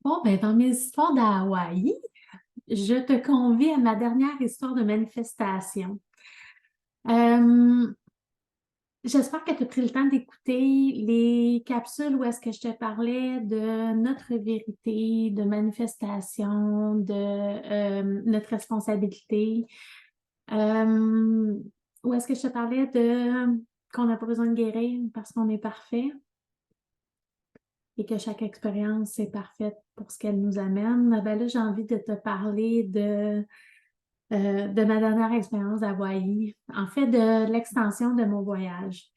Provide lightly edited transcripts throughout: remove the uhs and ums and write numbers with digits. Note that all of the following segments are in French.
Bon, ben, dans mes histoires d'Hawaï, je te convie à ma dernière histoire de manifestation. Euh, J'espère que tu as pris le temps d'écouter les capsules où est-ce que je te parlais de notre vérité, de manifestation, de notre responsabilité. Euh, Où est-ce que je te parlais de qu'on n'a pas besoin de guérir parce qu'on est parfait et que chaque expérience est parfaite pour ce qu'elle nous amène. Ben là, j'ai envie de te parler de ma dernière expérience d'Hawaï, en fait de l'extension de mon voyage.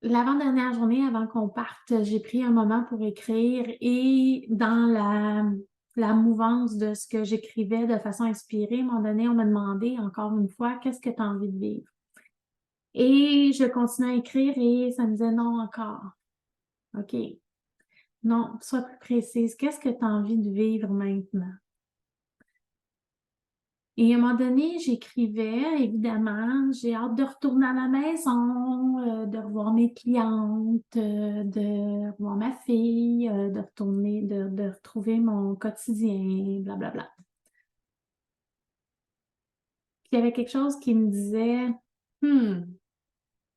L'avant-dernière journée, avant qu'on parte, j'ai pris un moment pour écrire et dans la mouvance de ce que j'écrivais de façon inspirée, à un moment donné, on m'a demandé encore une fois, qu'est-ce que tu as envie de vivre? Et je continuais à écrire et ça me disait non encore. OK. Non, sois plus précise. Qu'est-ce que tu as envie de vivre maintenant? Et à un moment donné, j'écrivais, évidemment, j'ai hâte de retourner à la maison, de revoir mes clientes, de revoir ma fille, de retourner, de retrouver mon quotidien, blablabla. Puis il y avait quelque chose qui me disait, hmm,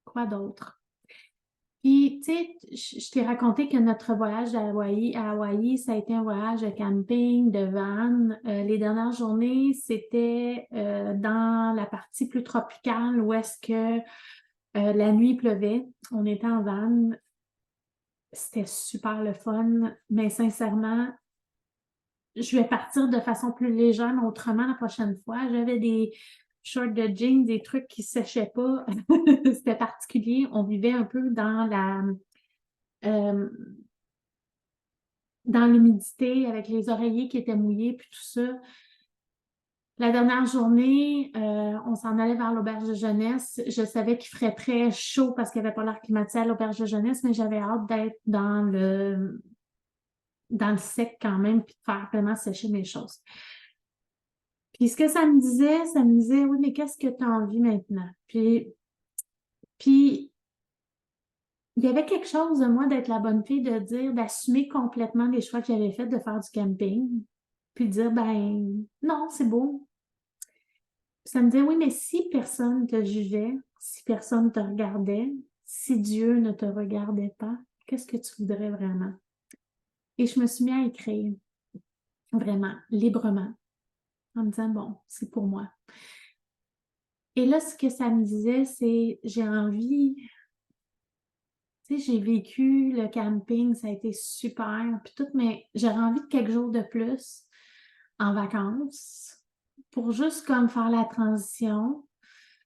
quoi d'autre? Puis, tu sais, je t'ai raconté que notre voyage à Hawaï, ça a été un voyage de camping, de van. Les dernières journées, c'était dans la partie plus tropicale où est-ce que la nuit pleuvait. On était en van. C'était super le fun, mais sincèrement, je vais partir de façon plus légère, mais autrement la prochaine fois. J'avais des shorts de jeans, des trucs qui séchaient pas. C'était particulier. On vivait un peu euh, dans l'humidité, avec les oreillers qui étaient mouillés, puis tout ça. La dernière journée, on s'en allait vers l'auberge de jeunesse. Je savais qu'il ferait très chaud parce qu'il n'y avait pas l'air climatisé à l'auberge de jeunesse, mais j'avais hâte d'être dans le sec quand même, puis de faire vraiment sécher mes choses. Puis ce que ça me disait, oui, mais qu'est-ce que tu as envie maintenant? Puis il y avait quelque chose de moi d'être la bonne fille, de dire, d'assumer complètement les choix que j'avais faits de faire du camping, puis de dire, ben non, c'est beau. Puis ça me disait, oui, mais si personne ne te jugeait, si personne ne te regardait, si Dieu ne te regardait pas, qu'est-ce que tu voudrais vraiment? Et je me suis mis à écrire, vraiment, librement, en me disant, bon, c'est pour moi. Et là, ce que ça me disait, c'est, j'ai envie, tu sais, j'ai vécu le camping, ça a été super, puis tout, mais j'aurais envie de quelques jours de plus en vacances pour juste comme faire la transition.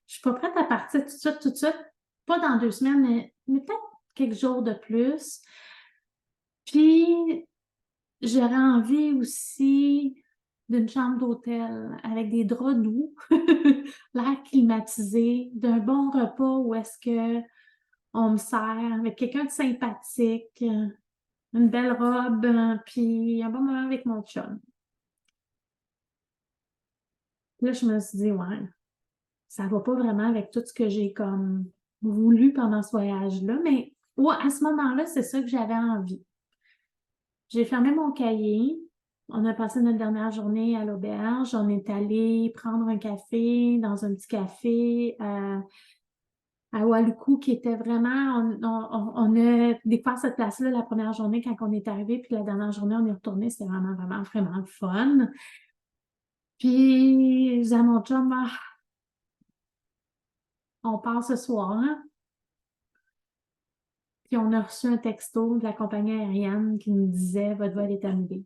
Je suis pas prête à partir tout de suite, pas dans 2 semaines, mais peut-être quelques jours de plus. Puis, j'aurais envie aussi d'une chambre d'hôtel avec des draps doux, l'air climatisé, d'un bon repas où est-ce que on me sert avec quelqu'un de sympathique, une belle robe, puis un bon moment avec mon chum. Là, je me suis dit, ouais, ça va pas vraiment avec tout ce que j'ai comme voulu pendant ce voyage-là, mais ouais, à ce moment-là, c'est ça que j'avais envie. J'ai fermé mon cahier. On a passé notre dernière journée à l'auberge. On est allé prendre un café dans un petit café à Waluku qui était vraiment, on a découvert cette place-là la première journée quand on est arrivé, puis la dernière journée, on est retourné. C'était vraiment, vraiment, vraiment fun. Puis, je disais à mon chum, ah, on part ce soir, hein? Puis, on a reçu un texto de la compagnie aérienne qui nous disait, votre vol est annulé.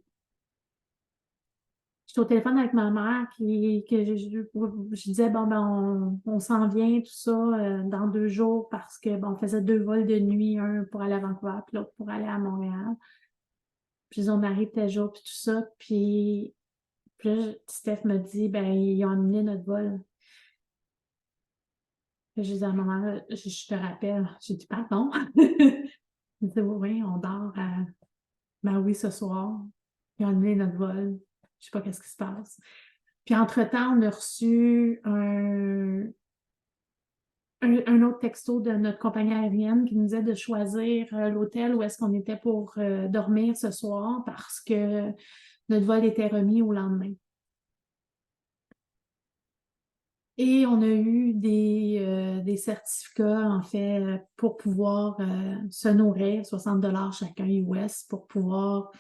J'étais au téléphone avec ma mère je disais, bon, ben, on s'en vient, tout ça, dans 2 jours parce que, bon, on faisait 2 vols de nuit, un pour aller à Vancouver, puis l'autre pour aller à Montréal. Puis on arrive tel jour, puis tout ça. Puis là, Steph me dit, ben, ils ont annulé notre vol. Puis je dis à ma mère, je te rappelle. J'ai dit, pardon. Elle dit, oui, oui, on dort à, ben oui, ce soir. Ils ont annulé notre vol. Je sais pas qu'est-ce qui se passe. Puis entre-temps, on a reçu un autre texto de notre compagnie aérienne qui nous disait de choisir l'hôtel où est-ce qu'on était pour dormir ce soir parce que notre vol était remis au lendemain. Et on a eu des certificats, en fait, pour pouvoir se nourrir, 60 chacun US, pour pouvoir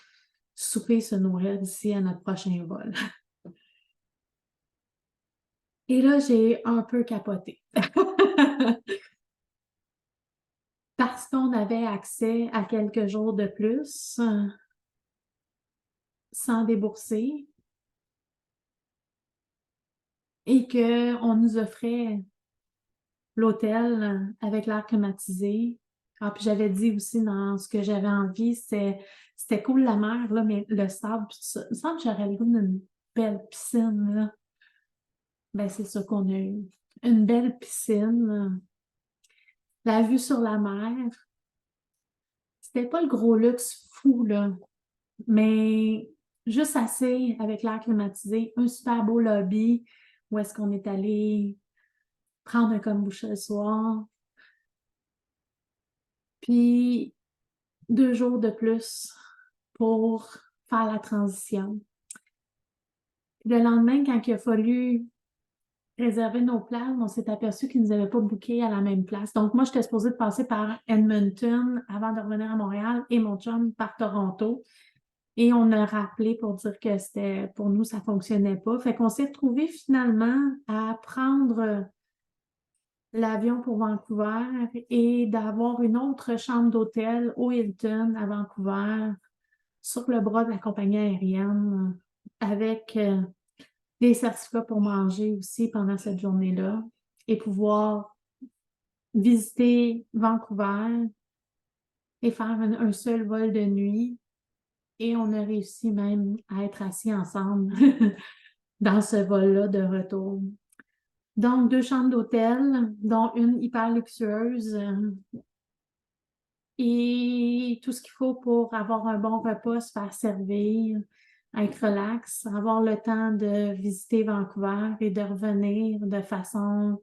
souper, se nourrir d'ici à notre prochain vol. Et là, j'ai un peu capoté. Parce qu'on avait accès à quelques jours de plus sans débourser et qu'on nous offrait l'hôtel avec l'air climatisé. Ah, puis j'avais dit aussi dans ce que j'avais envie, c'était cool la mer, là, mais le sable, puis tout ça. Il me semble que j'aurais le goût d'une belle piscine, là. Ben, c'est ça qu'on a eu. Une belle piscine, la vue sur la mer. C'était pas le gros luxe fou, là, mais juste assez avec l'air climatisé, un super beau lobby où est-ce qu'on est allé prendre un kombucha le soir. Puis 2 jours de plus pour faire la transition. Puis le lendemain, quand il a fallu réserver nos places, on s'est aperçu qu'ils ne nous avaient pas bookés à la même place. Donc, moi, j'étais supposée de passer par Edmonton avant de revenir à Montréal et mon chum par Toronto. Et on a rappelé pour dire que c'était pour nous, ça ne fonctionnait pas. Fait qu'on s'est retrouvés finalement à prendre l'avion pour Vancouver et d'avoir une autre chambre d'hôtel au Hilton à Vancouver sur le bras de la compagnie aérienne avec des certificats pour manger aussi pendant cette journée-là et pouvoir visiter Vancouver et faire un seul vol de nuit. Et on a réussi même à être assis ensemble dans ce vol-là de retour. Donc, 2 chambres d'hôtel, dont une hyper luxueuse et tout ce qu'il faut pour avoir un bon repas, se faire servir, être relax, avoir le temps de visiter Vancouver et de revenir de façon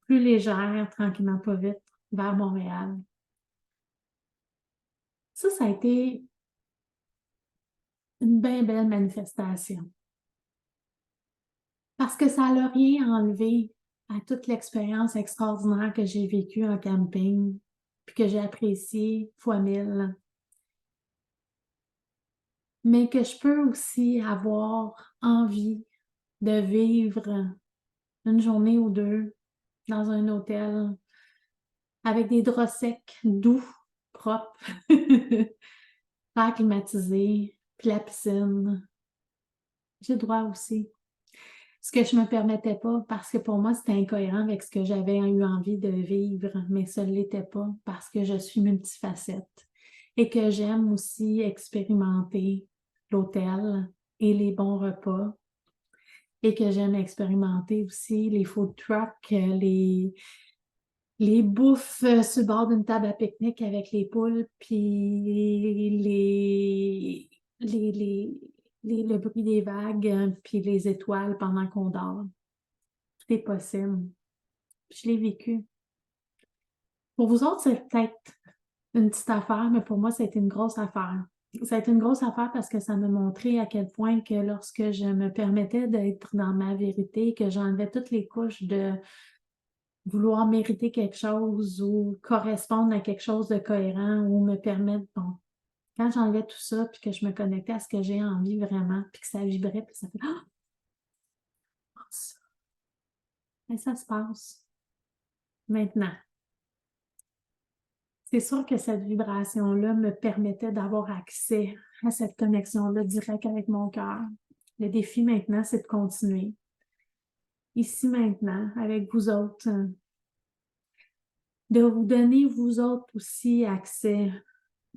plus légère, tranquillement, pas vite, vers Montréal. Ça a été une bien belle manifestation. Parce que ça n'a rien enlevé à toute l'expérience extraordinaire que j'ai vécue en camping, puis que j'ai appréciée fois 1000. Mais que je peux aussi avoir envie de vivre une journée ou 2 dans un hôtel avec des draps secs, doux, propres, l'air climatisé, puis la piscine. J'ai le droit aussi. Ce que je me permettais pas, parce que pour moi, c'était incohérent avec ce que j'avais eu envie de vivre, mais ça ne l'était pas parce que je suis multifacette et que j'aime aussi expérimenter l'hôtel et les bons repas et que j'aime expérimenter aussi les food trucks, les bouffes sur le bord d'une table à pique-nique avec les poules, puis le bruit des vagues, puis les étoiles pendant qu'on dort. Tout est possible. Je l'ai vécu. Pour vous autres, c'est peut-être une petite affaire, mais pour moi, ça a été une grosse affaire. Ça a été une grosse affaire parce que ça m'a montré à quel point que lorsque je me permettais d'être dans ma vérité, que j'enlevais toutes les couches de vouloir mériter quelque chose ou correspondre à quelque chose de cohérent ou me permettre, bon, quand j'enlevais tout ça puis que je me connectais à ce que j'ai envie vraiment puis que ça vibrait puis ça fait Ah! Et ça se passe maintenant. C'est sûr que cette vibration-là me permettait d'avoir accès à cette connexion-là directe avec mon cœur. Le défi maintenant, c'est de continuer. Ici maintenant, avec vous autres, de vous donner vous autres aussi accès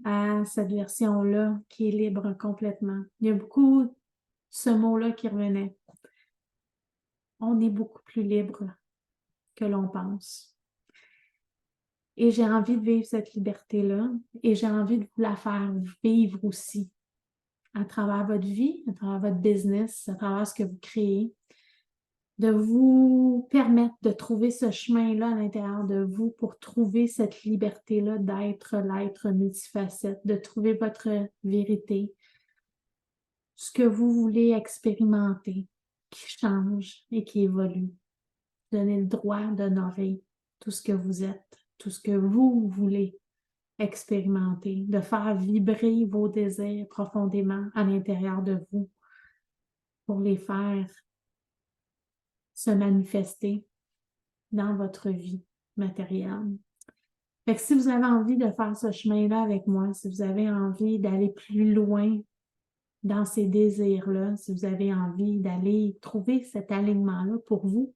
à cette version-là qui est libre complètement. Il y a beaucoup ce mot-là qui revenait. On est beaucoup plus libre que l'on pense. Et j'ai envie de vivre cette liberté-là et j'ai envie de vous la faire vivre aussi à travers votre vie, à travers votre business, à travers ce que vous créez. de vous permettre de trouver ce chemin-là à l'intérieur de vous pour trouver cette liberté-là d'être l'être multifacette, de trouver votre vérité, ce que vous voulez expérimenter, qui change et qui évolue. Donnez le droit d'honorer tout ce que vous êtes, tout ce que vous voulez expérimenter, de faire vibrer vos désirs profondément à l'intérieur de vous pour les faire se manifester dans votre vie matérielle. Fait que si vous avez envie de faire ce chemin-là avec moi, si vous avez envie d'aller plus loin dans ces désirs-là, si vous avez envie d'aller trouver cet alignement-là pour vous,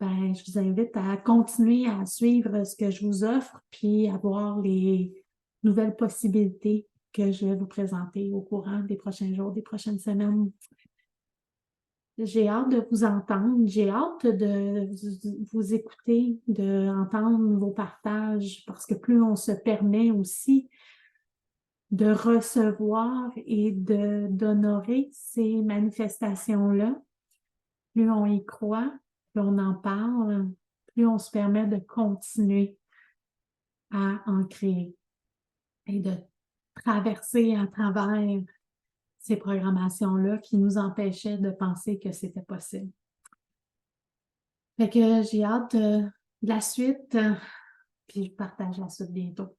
ben, je vous invite à continuer à suivre ce que je vous offre, puis à voir les nouvelles possibilités que je vais vous présenter au courant des prochains jours, des prochaines semaines. J'ai hâte de vous entendre, j'ai hâte de vous écouter, d'entendre vos partages, parce que plus on se permet aussi de recevoir et d'honorer ces manifestations-là, plus on y croit, plus on en parle, plus on se permet de continuer à en créer et de traverser à travers ces programmations-là qui nous empêchaient de penser que c'était possible. Fait que j'ai hâte de la suite, puis je partage la suite bientôt.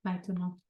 Bye tout le monde.